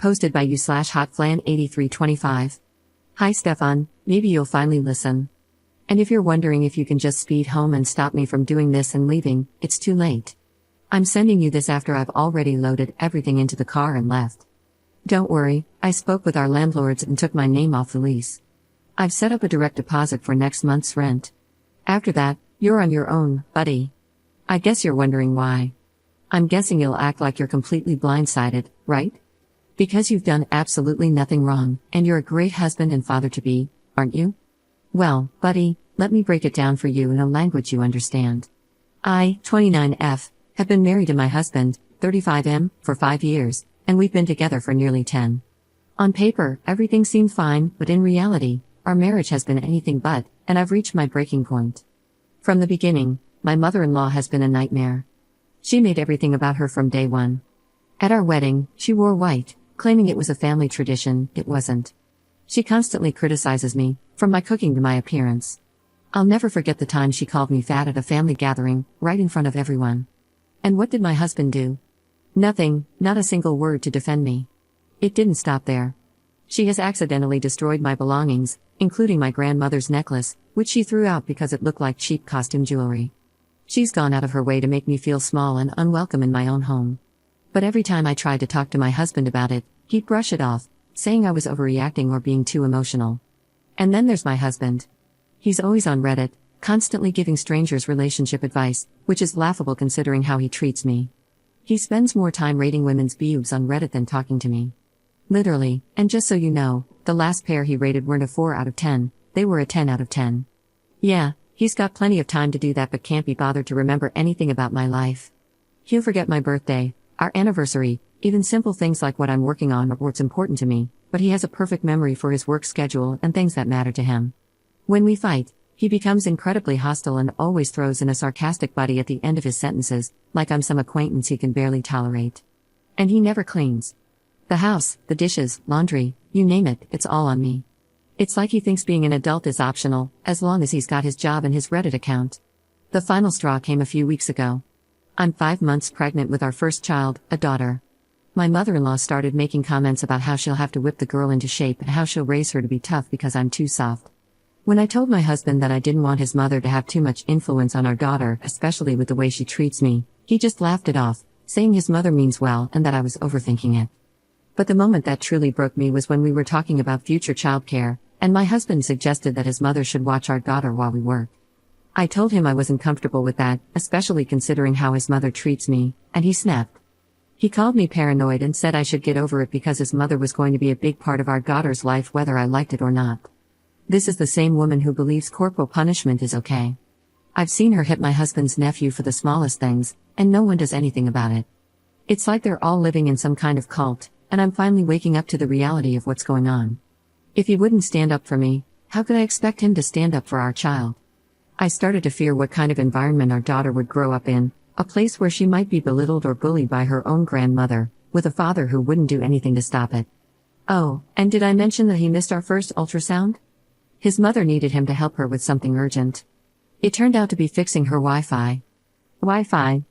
Posted by you/hotflan8325. Hi Stefan, maybe you'll finally listen. And if you're wondering if you can just speed home and stop me from doing this and leaving, it's too late. I'm sending you this after I've already loaded everything into the car and left. Don't worry, I spoke with our landlords and took my name off the lease. I've set up a direct deposit for next month's rent. After that, you're on your own, buddy. I guess you're wondering why. I'm guessing you'll act like you're completely blindsided, right? Because you've done absolutely nothing wrong, and you're a great husband and father-to-be, aren't you? Well, buddy, let me break it down for you in a language you understand. I, 29F, have been married to my husband, 35M, for 5 years, and we've been together for nearly 10. On paper, everything seemed fine, but in reality, our marriage has been anything but, and I've reached my breaking point. From the beginning, my mother-in-law has been a nightmare. She made everything about her from day one. At our wedding, she wore white, claiming it was a family tradition. It wasn't. She constantly criticizes me, from my cooking to my appearance. I'll never forget the time she called me fat at a family gathering, right in front of everyone. And what did my husband do? Nothing, not a single word to defend me. It didn't stop there. She has accidentally destroyed my belongings, including my grandmother's necklace, which she threw out because it looked like cheap costume jewelry. She's gone out of her way to make me feel small and unwelcome in my own home. But every time I tried to talk to my husband about it, he'd brush it off, saying I was overreacting or being too emotional. And then there's my husband. He's always on Reddit, constantly giving strangers relationship advice, which is laughable considering how he treats me. He spends more time rating women's boobs on Reddit than talking to me. Literally, and just so you know, the last pair he rated weren't a 4 out of 10, they were a 10 out of 10. Yeah, he's got plenty of time to do that but can't be bothered to remember anything about my life. He'll forget my birthday, our anniversary, even simple things like what I'm working on or what's important to me, but he has a perfect memory for his work schedule and things that matter to him. When we fight, he becomes incredibly hostile and always throws in a sarcastic buddy at the end of his sentences, like I'm some acquaintance he can barely tolerate. And he never cleans. The house, the dishes, laundry, you name it, it's all on me. It's like he thinks being an adult is optional, as long as he's got his job and his Reddit account. The final straw came a few weeks ago. I'm 5 months pregnant with our first child, a daughter. My mother-in-law started making comments about how she'll have to whip the girl into shape and how she'll raise her to be tough because I'm too soft. When I told my husband that I didn't want his mother to have too much influence on our daughter, especially with the way she treats me, he just laughed it off, saying his mother means well and that I was overthinking it. But the moment that truly broke me was when we were talking about future childcare, and my husband suggested that his mother should watch our daughter while we work. I told him I wasn't comfortable with that, especially considering how his mother treats me, and he snapped. He called me paranoid and said I should get over it because his mother was going to be a big part of our daughter's life whether I liked it or not. This is the same woman who believes corporal punishment is okay. I've seen her hit my husband's nephew for the smallest things, and no one does anything about it. It's like they're all living in some kind of cult, and I'm finally waking up to the reality of what's going on. If he wouldn't stand up for me, how could I expect him to stand up for our child? I started to fear what kind of environment our daughter would grow up in, a place where she might be belittled or bullied by her own grandmother, with a father who wouldn't do anything to stop it. Oh, and did I mention that he missed our first ultrasound? His mother needed him to help her with something urgent. It turned out to be fixing her Wi-Fi. Wi-Fi?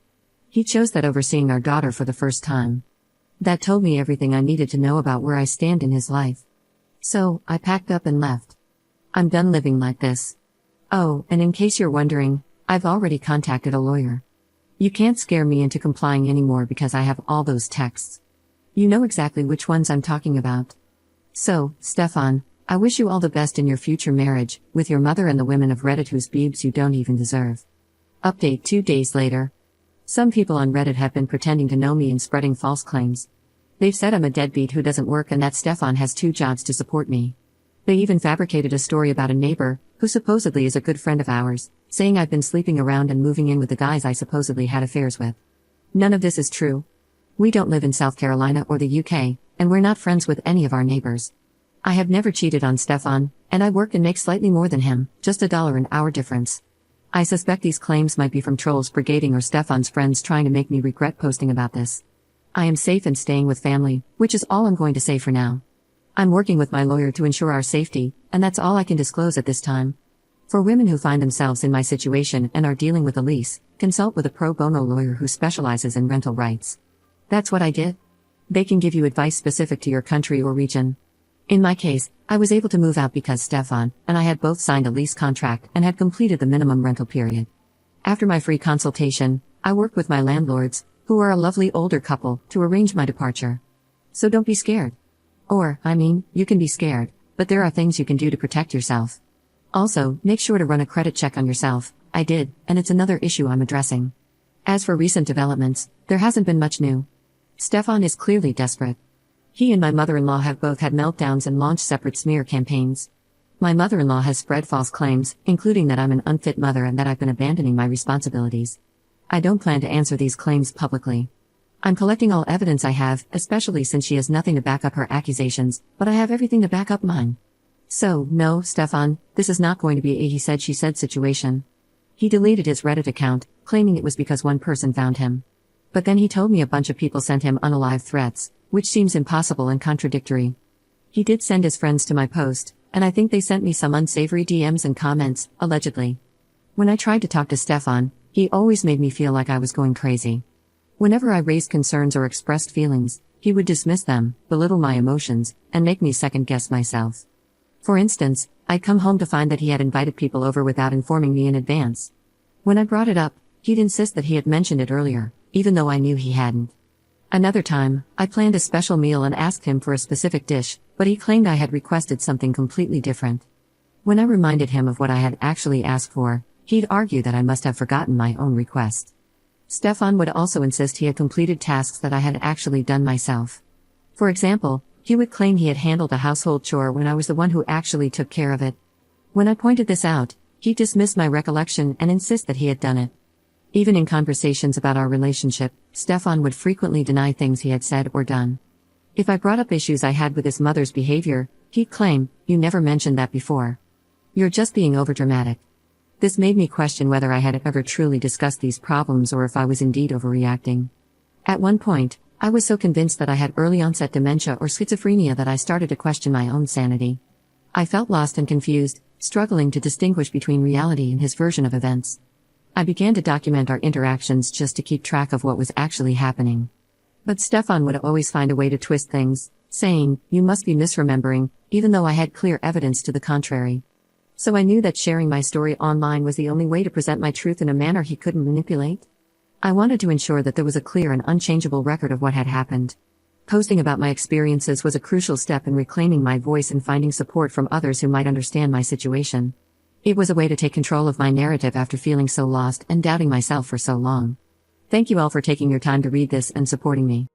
He chose that over seeing our daughter for the first time. That told me everything I needed to know about where I stand in his life. So, I packed up and left. I'm done living like this. Oh, and in case you're wondering, I've already contacted a lawyer. You can't scare me into complying anymore because I have all those texts. You know exactly which ones I'm talking about. So, Stefan, I wish you all the best in your future marriage, with your mother and the women of Reddit whose boobs you don't even deserve. Update 2 days later. Some people on Reddit have been pretending to know me and spreading false claims. They've said I'm a deadbeat who doesn't work and that Stefan has 2 jobs to support me. They even fabricated a story about a neighbor, who supposedly is a good friend of ours, saying I've been sleeping around and moving in with the guys I supposedly had affairs with. None of this is true. We don't live in South Carolina or the UK, and we're not friends with any of our neighbors. I have never cheated on Stefan, and I work and make slightly more than him, just $1 an hour difference. I suspect these claims might be from trolls brigading or Stefan's friends trying to make me regret posting about this. I am safe and staying with family, which is all I'm going to say for now. I'm working with my lawyer to ensure our safety, and that's all I can disclose at this time. For women who find themselves in my situation and are dealing with a lease, consult with a pro bono lawyer who specializes in rental rights. That's what I did. They can give you advice specific to your country or region. In my case, I was able to move out because Stefan and I had both signed a lease contract and had completed the minimum rental period. After my free consultation, I worked with my landlords, who are a lovely older couple, to arrange my departure. So don't be scared. You can be scared, but there are things you can do to protect yourself. Also, make sure to run a credit check on yourself. I did, and it's another issue I'm addressing. As for recent developments, there hasn't been much new. Stefan is clearly desperate. He and my mother-in-law have both had meltdowns and launched separate smear campaigns. My mother-in-law has spread false claims, including that I'm an unfit mother and that I've been abandoning my responsibilities. I don't plan to answer these claims publicly. I'm collecting all evidence I have, especially since she has nothing to back up her accusations, but I have everything to back up mine. So, no, Stefan, this is not going to be a he said she said situation. He deleted his Reddit account, claiming it was because one person found him. But then he told me a bunch of people sent him unalive threats, which seems impossible and contradictory. He did send his friends to my post, and I think they sent me some unsavory DMs and comments, allegedly. When I tried to talk to Stefan, he always made me feel like I was going crazy. Whenever I raised concerns or expressed feelings, he would dismiss them, belittle my emotions, and make me second-guess myself. For instance, I'd come home to find that he had invited people over without informing me in advance. When I brought it up, he'd insist that he had mentioned it earlier, even though I knew he hadn't. Another time, I planned a special meal and asked him for a specific dish, but he claimed I had requested something completely different. When I reminded him of what I had actually asked for, he'd argue that I must have forgotten my own request. Stefan would also insist he had completed tasks that I had actually done myself. For example, he would claim he had handled a household chore when I was the one who actually took care of it. When I pointed this out, he dismissed my recollection and insisted that he had done it. Even in conversations about our relationship, Stefan would frequently deny things he had said or done. If I brought up issues I had with his mother's behavior, he'd claim, "You never mentioned that before. You're just being overdramatic." This made me question whether I had ever truly discussed these problems or if I was indeed overreacting. At one point, I was so convinced that I had early onset dementia or schizophrenia that I started to question my own sanity. I felt lost and confused, struggling to distinguish between reality and his version of events. I began to document our interactions just to keep track of what was actually happening. But Stefan would always find a way to twist things, saying, "You must be misremembering," even though I had clear evidence to the contrary. So I knew that sharing my story online was the only way to present my truth in a manner he couldn't manipulate. I wanted to ensure that there was a clear and unchangeable record of what had happened. Posting about my experiences was a crucial step in reclaiming my voice and finding support from others who might understand my situation. It was a way to take control of my narrative after feeling so lost and doubting myself for so long. Thank you all for taking your time to read this and supporting me.